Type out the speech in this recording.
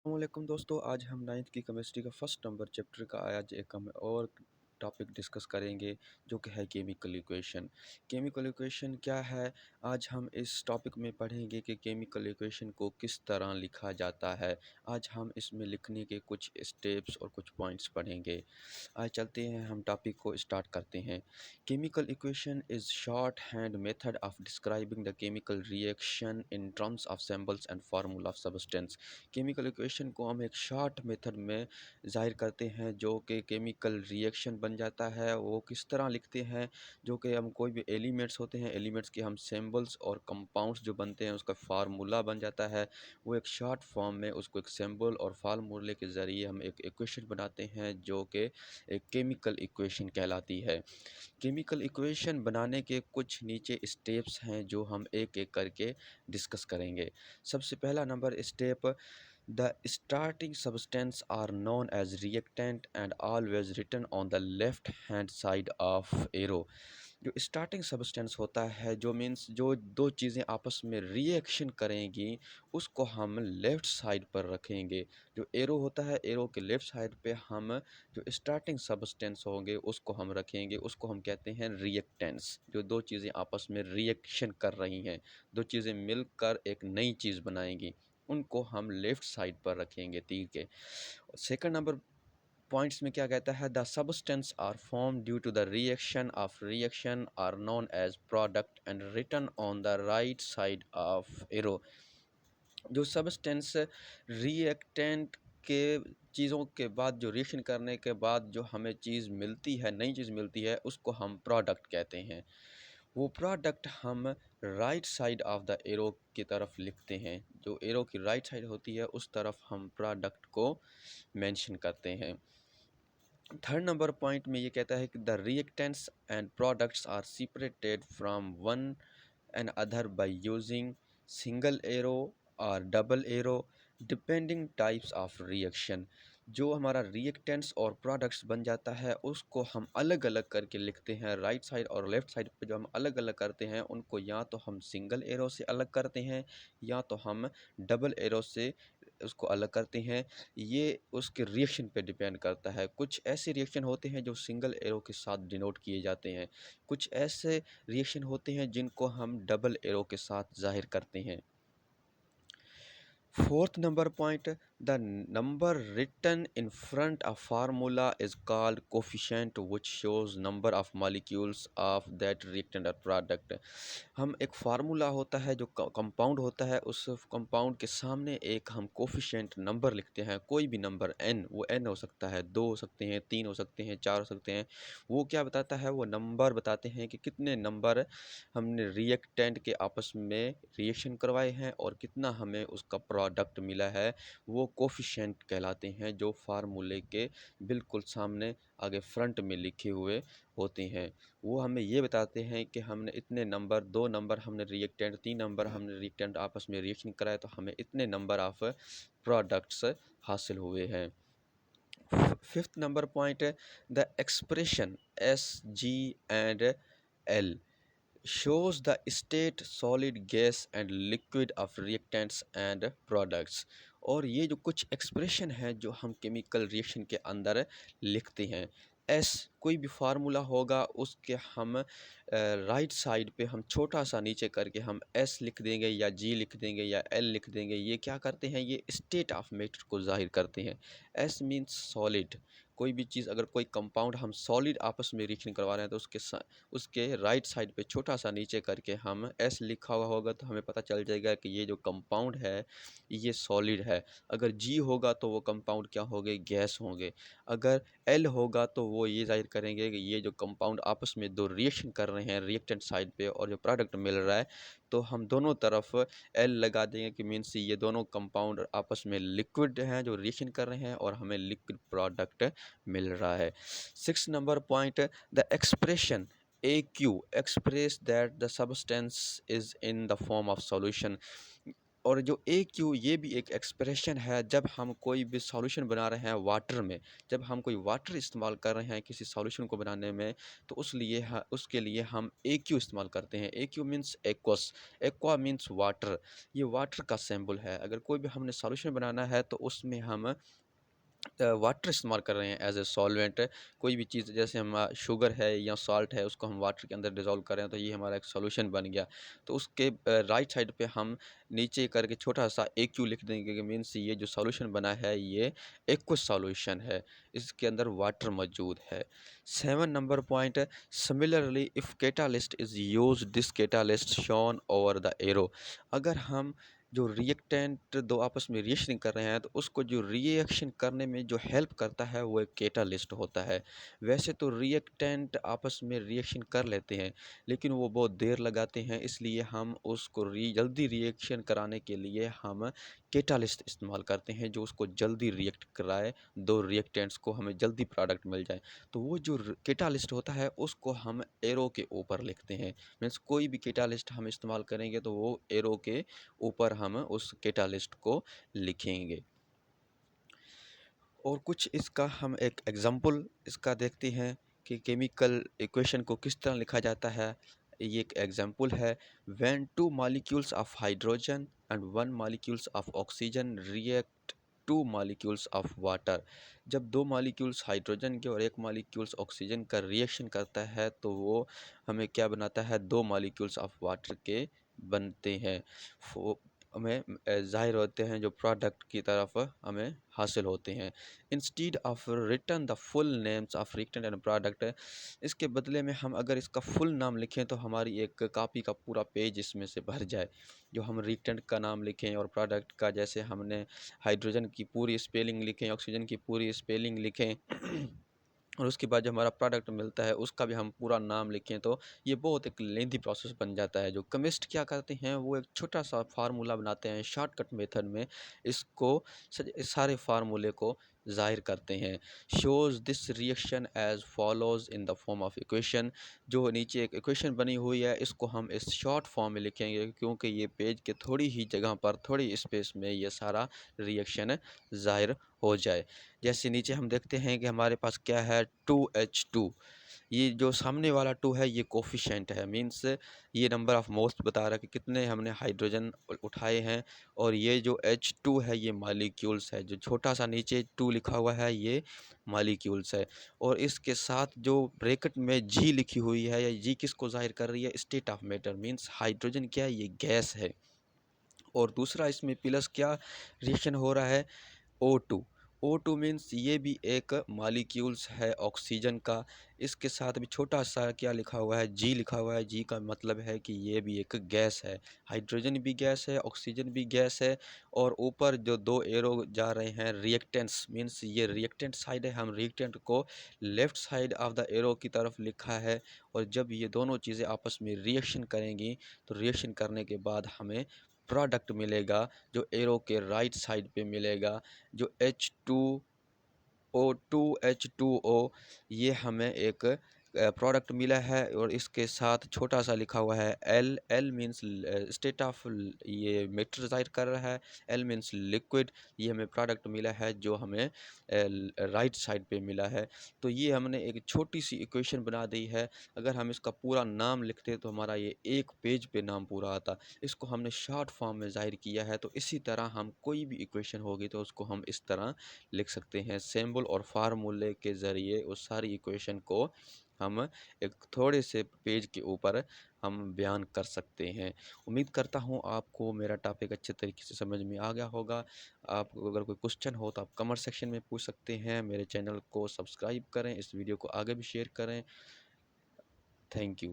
वालेकुम दोस्तों, आज हम 9th की केमिस्ट्री का फर्स्ट नंबर चैप्टर का आज एक हम और टॉपिक डिस्कस करेंगे जो कि है केमिकल इक्वेशन। केमिकल इक्वेशन क्या है? आज हम इस टॉपिक में पढ़ेंगे कि केमिकल इक्वेशन को किस तरह लिखा जाता है। आज हम इसमें लिखने के कुछ स्टेप्स और कुछ पॉइंट्स पढ़ेंगे। आज चलते हैं, हम टॉपिक को स्टार्ट करते हैं। Chemical equation is short hand method of describing the chemical reaction in terms of symbols and formula of substance. Chemical equation को हम एक शॉर्ट मेथड में ज़ाहिर करते हैं जो कि केमिकल रिएक्शन बन जाता है। वो किस तरह लिखते हैं? जो कि हम कोई भी एलिमेंट्स होते हैं, एलिमेंट्स के हम सिंबल्स और कंपाउंड्स जो बनते हैं उसका फार्मूला बन जाता है। वो एक शॉर्ट फॉर्म में उसको एक सिंबल और फार्मूले के ज़रिए हम एक इक्वेशन बनाते हैं जो कि एक केमिकल इक्वेशन कहलाती है। केमिकल इक्वेशन बनाने के कुछ नीचे स्टेप्स हैं जो हम एक एक करके डिस्कस करेंगे। सबसे पहला number step, the starting substance are known as reactant and always written on the left hand side of arrow। जो स्टार्टिंग सब्सटेंस होता है, जो मीन्स जो दो चीज़ें आपस में रिएक्शन करेंगी उसको हम लेफ़्ट साइड पर रखेंगे। जो एरो होता है, एरो के लेफ़्ट साइड पे हम जो स्टार्टिंग सब्सटेंस होंगे उसको हम रखेंगे। उसको हम कहते हैं रिएक्टेंट्स। जो दो चीज़ें आपस में रिएक्शन कर रही हैं, दो चीज़ें मिलकर एक नई चीज़ बनाएंगी, उनको हम लेफ़्ट साइड पर रखेंगे तीर के। सेकंड नंबर पॉइंट्स में क्या कहता है, the substance are form due to the reaction are known as product and written on the right side of arrow. जो सब्सटेंस रिएक्टेंट के चीज़ों के बाद जो रिएक्शन करने के बाद जो हमें चीज़ मिलती है, नई चीज़ मिलती है, उसको हम प्रोडक्ट कहते हैं। वो प्रोडक्ट हम right side of the arrow की तरफ लिखते हैं। जो एरो की राइट साइड होती है उस तरफ हम प्रोडक्ट को मेंशन करते हैं। थर्ड नंबर पॉइंट में ये कहता है कि the reactants and products are separated from one and other by using single arrow और double arrow depending types of reaction. जो हमारा रिएक्टेंट्स और प्रोडक्ट्स बन जाता है उसको हम अलग अलग करके लिखते हैं। राइट साइड और लेफ़्ट साइड पे जो हम अलग अलग करते हैं उनको या तो हम सिंगल एरो से अलग करते हैं या तो हम डबल एरो से उसको अलग करते हैं। ये उसके रिएक्शन पे डिपेंड करता है। कुछ ऐसे रिएक्शन होते हैं जो सिंगल एरो के साथ डिनोट किए जाते हैं, कुछ ऐसे रिएक्शन होते हैं जिनको हम डबल एरो के साथ ज़ाहिर करते हैं। Fourth number point, the number written in front of formula is called coefficient, which shows number of molecules of that reactant or product। हम एक फार्मूला होता है जो कंपाउंड होता है, उस कंपाउंड के सामने एक हम कोफिशिएंट नंबर लिखते हैं। कोई भी नंबर n, वो n हो सकता है, 2 हो सकते हैं, 3 हो सकते हैं, 4 हो सकते हैं। वो क्या बताता है? वो नंबर बताते हैं कि कितने नंबर हमने रिएक्टेंट के आपस में रिएक्शन करवाए हैं और कितना हमें उसका प्रोडक्ट मिला है। वो कोफिशिएंट कहलाते हैं जो फार्मूले के बिल्कुल सामने आगे फ्रंट में लिखे हुए होते हैं। वो हमें ये बताते हैं कि हमने इतने नंबर, 2 नंबर हमने रिएक्टेंट, 3 नंबर हमने रिएक्टेंट आपस में रिएक्शन कराए तो हमें इतने नंबर ऑफ प्रोडक्ट्स हासिल हुए हैं। Fifth number point, the expression S, G and L shows the state solid, gas and liquid of reactants and products। और ये जो कुछ एक्सप्रेशन है जो हम केमिकल रिएक्शन के अंदर लिखते हैं, एस कोई भी फार्मूला होगा उसके हम राइट साइड पे हम छोटा सा नीचे करके हम एस लिख देंगे या जी लिख देंगे या एल लिख देंगे। ये क्या करते हैं? ये स्टेट ऑफ मैटर को जाहिर करते हैं। S means solid. कोई भी चीज़, अगर कोई कंपाउंड हम सॉलिड आपस में रिएक्शन करवा रहे हैं तो उसके राइट साइड पे छोटा सा नीचे करके हम एस लिखा हुआ होगा तो हमें पता चल जाएगा कि ये जो कंपाउंड है ये सॉलिड है। अगर जी होगा तो वो कंपाउंड क्या होंगे? गैस होंगे। अगर एल होगा तो वो ये जाहिर करेंगे कि ये जो कंपाउंड आपस में दो रिएक्शन कर रहे हैं रिएक्टेंट साइड पे और जो प्रोडक्ट मिल रहा है, तो हम दोनों तरफ एल लगा देंगे कि मीन्स ये दोनों कंपाउंड आपस में लिक्विड हैं जो रिएक्शन कर रहे हैं और हमें लिक्विड प्रोडक्ट मिल रहा है। Six number point, the expression AQ express that the substance is in the form of solution। और जो ए क्यू ये भी एक एक्सप्रेशन है जब हम कोई भी सॉल्यूशन बना रहे हैं वाटर में। जब हम कोई वाटर इस्तेमाल कर रहे हैं किसी सॉल्यूशन को बनाने में, तो उसके लिए हम ए क्यू इस्तेमाल करते हैं। A Q means aqueous, aqua means water. ये वाटर का सिंबल है। अगर कोई भी हमने सॉल्यूशन बनाना है तो उसमें हम वाटर इस्तेमाल कर रहे हैं एज ए सॉल्वेंट। कोई भी चीज़ जैसे हम शुगर है या सॉल्ट है उसको हम वाटर के अंदर डिज़ोल्व कर रहे हैं तो ये हमारा एक सॉल्यूशन बन गया। तो उसके राइट साइड पे हम नीचे करके छोटा सा ए क्यू लिख देंगे कि मीन्स ये जो सॉल्यूशन बना है ये एक्वस सॉल्यूशन है, इसके अंदर वाटर मौजूद है। 7 number point, similarly if catalyst is use this catalyst shown over the arrow. अगर हम जो रिएक्टेंट दो आपस में रिएक्शन कर रहे हैं तो उसको जो रिएक्शन करने में जो हेल्प करता है वो एक कैटालिस्ट होता है। वैसे तो रिएक्टेंट आपस में रिएक्शन कर लेते हैं लेकिन वो बहुत देर लगाते हैं, इसलिए हम उसको जल्दी रिएक्शन कराने के लिए हम कैटालिस्ट इस्तेमाल करते हैं जो उसको जल्दी रिएक्ट कराए, दो रिएक्टेंट्स को हमें जल्दी प्रोडक्ट मिल जाए। तो वो जो कैटालिस्ट होता है उसको हम एरो के ऊपर लिखते हैं। मीन्स कोई भी कैटालिस्ट हम इस्तेमाल करेंगे तो वो एरो के ऊपर हम उस कैटालिस्ट को लिखेंगे। और कुछ इसका हम एक एग्जांपल इसका देखते हैं कि केमिकल इक्वेशन को किस तरह लिखा जाता है। ये एक एग्जांपल है, when two molecules of hydrogen and one molecules of oxygen react two molecules of water. जब दो मॉलिक्यूल्स हाइड्रोजन के और एक मॉलिक्यूल्स ऑक्सीजन का रिएक्शन करता है तो वो हमें क्या बनाता है, दो मॉलिक्यूल्स ऑफ वाटर के बनते हैं। हमें ज़ाहिर होते हैं जो प्रोडक्ट की तरफ हमें हासिल होते हैं। Instead of written the full names of reactant and product, इसके बदले में हम अगर इसका फुल नाम लिखें तो हमारी एक कॉपी का पूरा पेज इसमें से भर जाए। जो हम रिएक्टेंट का नाम लिखें और प्रोडक्ट का, जैसे हमने हाइड्रोजन की पूरी स्पेलिंग लिखें, ऑक्सीजन की पूरी स्पेलिंग लिखें और उसके बाद जो हमारा प्रोडक्ट मिलता है उसका भी हम पूरा नाम लिखें तो ये बहुत एक लेंथी प्रोसेस बन जाता है। जो केमिस्ट क्या करते हैं वो एक छोटा सा फार्मूला बनाते हैं शॉर्टकट मेथड में, इसको सारे फार्मूले को ज़ाहिर करते हैं। Shows this reaction as follows in the form of equation. जो नीचे एक इक्वेशन बनी हुई है इसको हम इस शॉर्ट फॉर्म में लिखेंगे क्योंकि ये पेज के थोड़ी ही जगह पर थोड़ी स्पेस में ये सारा रिएक्शन ज़ाहिर हो जाए। जैसे नीचे हम देखते हैं कि हमारे पास क्या है, 2H2। ये जो सामने वाला 2 है ये कोफिशिएंट है, मीन्स ये नंबर ऑफ मोल्स बता रहा है कि कितने हमने हाइड्रोजन उठाए हैं। और ये जो H2 है ये मॉलिक्यूल्स है, जो छोटा सा नीचे 2 लिखा हुआ है ये मॉलिक्यूल्स है। और इसके साथ जो ब्रैकेट में G लिखी हुई है, या G किसको जाहिर कर रही है, state of matter, means hydrogen क्या है, ये गैस है। और दूसरा इसमें प्लस क्या रिएक्शन हो रहा है, O2। O2 मीन्स ये भी एक मॉलिक्यूल्स है ऑक्सीजन का। इसके साथ भी छोटा सा क्या लिखा हुआ है, G लिखा हुआ है। G का मतलब है कि ये भी एक गैस है। हाइड्रोजन भी गैस है, ऑक्सीजन भी गैस है। और ऊपर जो दो एरो जा रहे हैं रिएक्टेंट्स, मीन्स ये रिएक्टेंट साइड है, हम रिएक्टेंट को left side of the arrow की तरफ लिखा है। और जब ये दोनों चीज़ें आपस में रिएक्शन करेंगी तो रिएक्शन करने के बाद हमें प्रोडक्ट मिलेगा जो एरो के राइट साइड पे मिलेगा। जो H2O ये हमें एक प्रोडक्ट मिला है और इसके साथ छोटा सा लिखा हुआ है L। L means state of, ये मैटर ज़ाहिर कर रहा है। L means liquid. ये हमें प्रोडक्ट मिला है जो हमें राइट साइड पे मिला है। तो ये हमने एक छोटी सी इक्वेशन बना दी है। अगर हम इसका पूरा नाम लिखते तो हमारा ये एक पेज पे नाम पूरा आता। इसको हमने शॉर्ट फॉर्म में ज़ाहिर किया है। तो इसी तरह हम कोई भी इक्वेशन होगी तो उसको हम इस तरह लिख सकते हैं, सिंबल और फार्मूले के ज़रिए उस सारी इक्वेशन को हम एक थोड़े से पेज के ऊपर हम बयान कर सकते हैं। उम्मीद करता हूँ आपको मेरा टॉपिक अच्छे तरीके से समझ में आ गया होगा। आपको अगर कोई क्वेश्चन हो तो आप कमेंट सेक्शन में पूछ सकते हैं। मेरे चैनल को सब्सक्राइब करें, इस वीडियो को आगे भी शेयर करें। Thank you.